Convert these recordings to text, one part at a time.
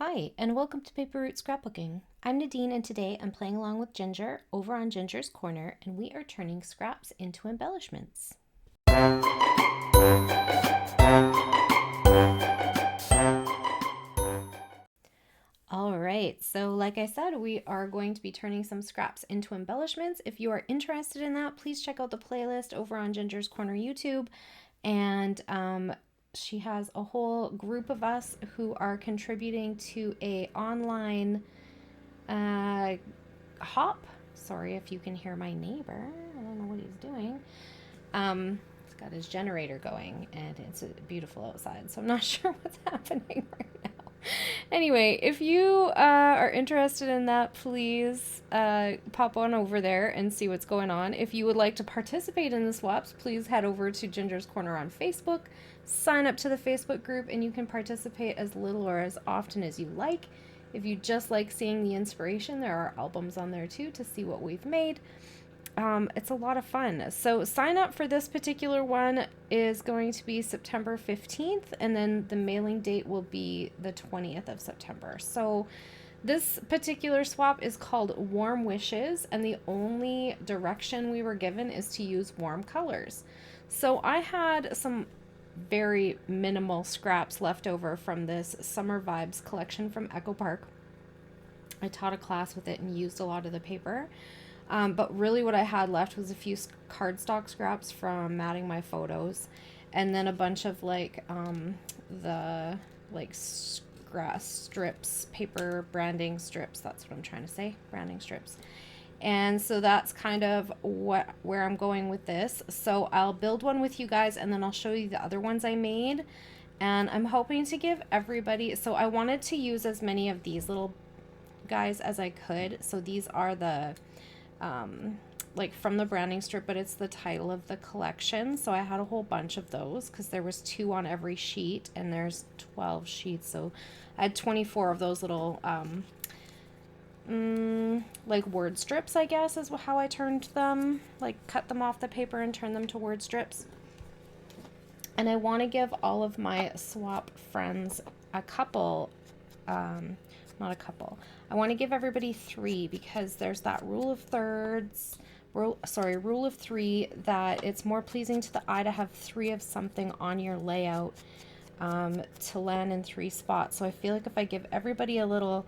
Hi, and welcome to Paper Route Scrapbooking. I'm Nadine, and today I'm playing along with Ginger over on Ginger's Corner, and we are turning scraps into embellishments. All right, so like I said, we are going to be turning some scraps into embellishments. If you are interested in that, please check out the playlist over on Ginger's Corner YouTube. And she has a whole group of us who are contributing to a online hop. Sorry if you can hear my neighbor. I don't know what he's doing. He's got his generator going, and it's beautiful outside, so I'm not sure what's happening right now. Anyway, if you are interested in that, please pop on over there and see what's going on. If you would like to participate in the swaps, please head over to Ginger's Corner on Facebook, sign up to the Facebook group, and you can participate as little or as often as you like. If you just like seeing the inspiration, there are albums on there too to see what we've made. It's a lot of fun. So sign up for this particular one is going to be September 15th, and then the mailing date will be the 20th of September. So this particular swap is called Warm Wishes, and the only direction we were given is to use warm colors. So I had some very minimal scraps left over from this Summer Vibes collection from Echo Park. I taught a class with it and used a lot of the paper. But really what I had left was a few cardstock scraps from matting my photos, and then a bunch of the strips, paper branding strips. That's what I'm trying to say, branding strips. And so that's kind of where I'm going with this. So I'll build one with you guys, and then I'll show you the other ones I made. And I'm hoping to give everybody, so I wanted to use as many of these little guys as I could. So these are the from the branding strip, but it's the title of the collection. So I had a whole bunch of those because there was 2 on every sheet, and there's 12 sheets. So I had 24 of those little word strips, I guess is how I turned them, cut them off the paper and turn them to word strips. And I want to give all of my swap friends a couple, not a couple. I want to give everybody 3 because there's that rule of 3 that it's more pleasing to the eye to have 3 of something on your layout to land in 3 spots. So I feel like if I give everybody a little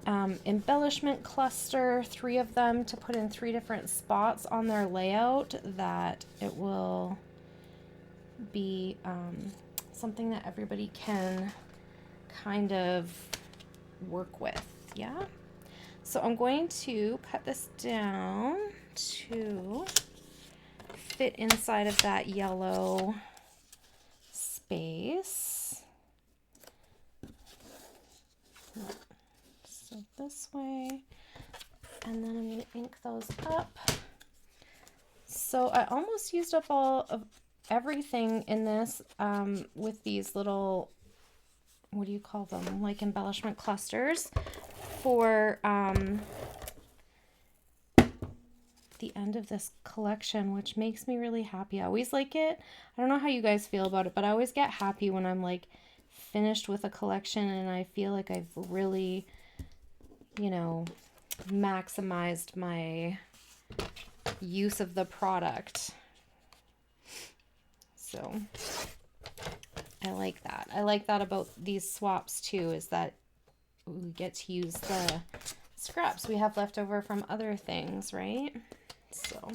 embellishment cluster, 3 of them to put in 3 different spots on their layout, that it will be something that everybody can kind of work with. Yeah, so I'm going to cut this down to fit inside of that yellow space. So this way, and then I'm going to ink those up. So I almost used up all of everything in this with these little, what do you call them, like embellishment clusters for the end of this collection, which makes me really happy. I always like it. I don't know how you guys feel about it, but I always get happy when I'm finished with a collection and I feel like I've really, maximized my use of the product. So I like that. I like that about these swaps too, is that we get to use the scraps we have left over from other things, right? So,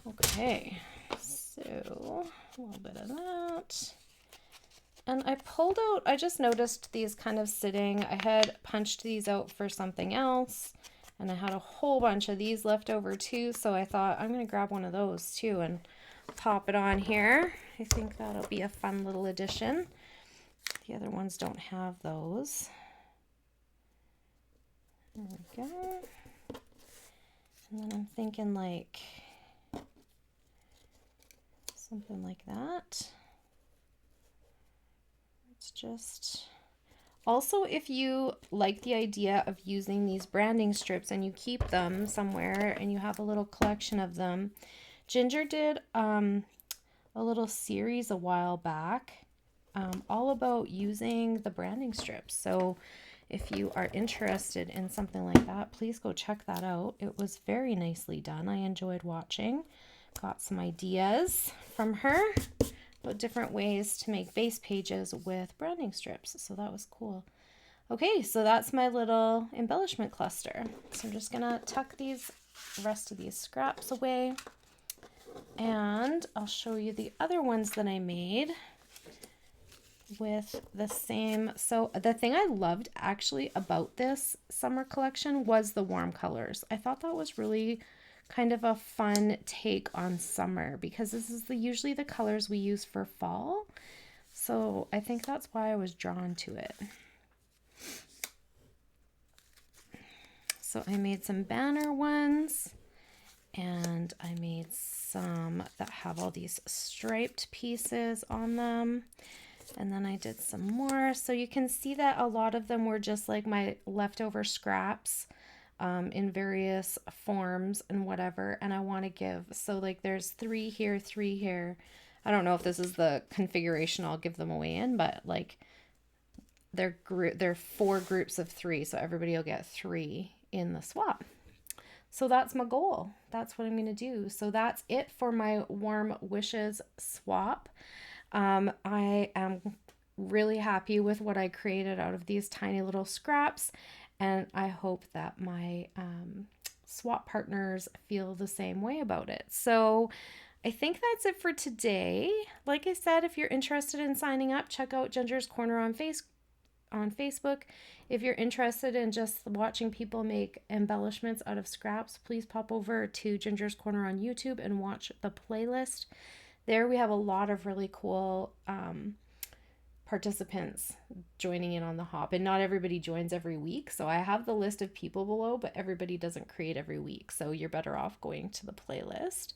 okay, so a little bit of that. And I just noticed these kind of sitting. I had punched these out for something else, and I had a whole bunch of these left over too, so I thought I'm going to grab one of those too and pop it on here. I think that'll be a fun little addition. The other ones don't have those. There we go. And then I'm thinking something like that. It's just... Also, if you like the idea of using these branding strips and you keep them somewhere and you have a little collection of them, Ginger did a little series a while back all about using the branding strips. So if you are interested in something like that, please go check that out. It was very nicely done. I enjoyed watching. Got some ideas from her about different ways to make base pages with branding strips. So that was cool. Okay, so that's my little embellishment cluster. So I'm just gonna tuck these rest of these scraps away, and I'll show you the other ones that I made with the same. So the thing I loved actually about this summer collection was the warm colors. I thought that was really kind of a fun take on summer, because this is usually the colors we use for fall. So I think that's why I was drawn to it. So I made some banner ones, and I made some that have all these striped pieces on them. And then I did some more. So you can see that a lot of them were just like my leftover scraps in various forms and whatever. And I want to give, so like there's 3 here, 3 here. I don't know if this is the configuration I'll give them away in, but like they're 4 groups of 3. So everybody will get 3 in the swap. So that's my goal. That's what I'm going to do. So that's it for my Warm Wishes swap. I am really happy with what I created out of these tiny little scraps, and I hope that my swap partners feel the same way about it. So I think that's it for today. Like I said, if you're interested in signing up, check out Ginger's Corner on Facebook. If you're interested in just watching people make embellishments out of scraps, please pop over to Ginger's Corner on YouTube and watch the playlist. There we have a lot of really cool participants joining in on the hop, and not everybody joins every week. So I have the list of people below, but everybody doesn't create every week. So you're better off going to the playlist.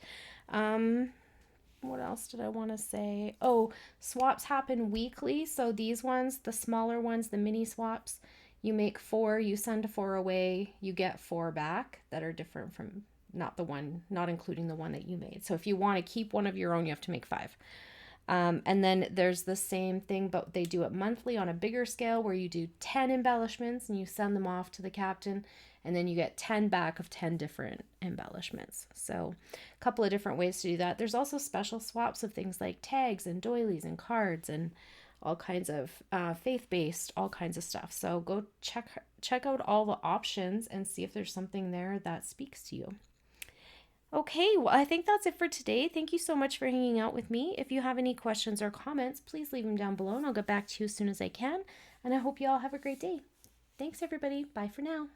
What else did I want to say? Oh, swaps happen weekly. So these ones, the smaller ones, the mini swaps, you make 4, you send 4 away, you get 4 back that are different from not including the one that you made. So if you want to keep one of your own, you have to make 5. And then there's the same thing, but they do it monthly on a bigger scale, where you do 10 embellishments and you send them off to the captain, and then you get 10 back of 10 different embellishments. So a couple of different ways to do that. There's also special swaps of things like tags and doilies and cards and all kinds of faith-based, all kinds of stuff. So go check out all the options and see if there's something there that speaks to you. Okay, well, I think that's it for today. Thank you so much for hanging out with me. If you have any questions or comments, please leave them down below and I'll get back to you as soon as I can. And I hope you all have a great day. Thanks, everybody. Bye for now.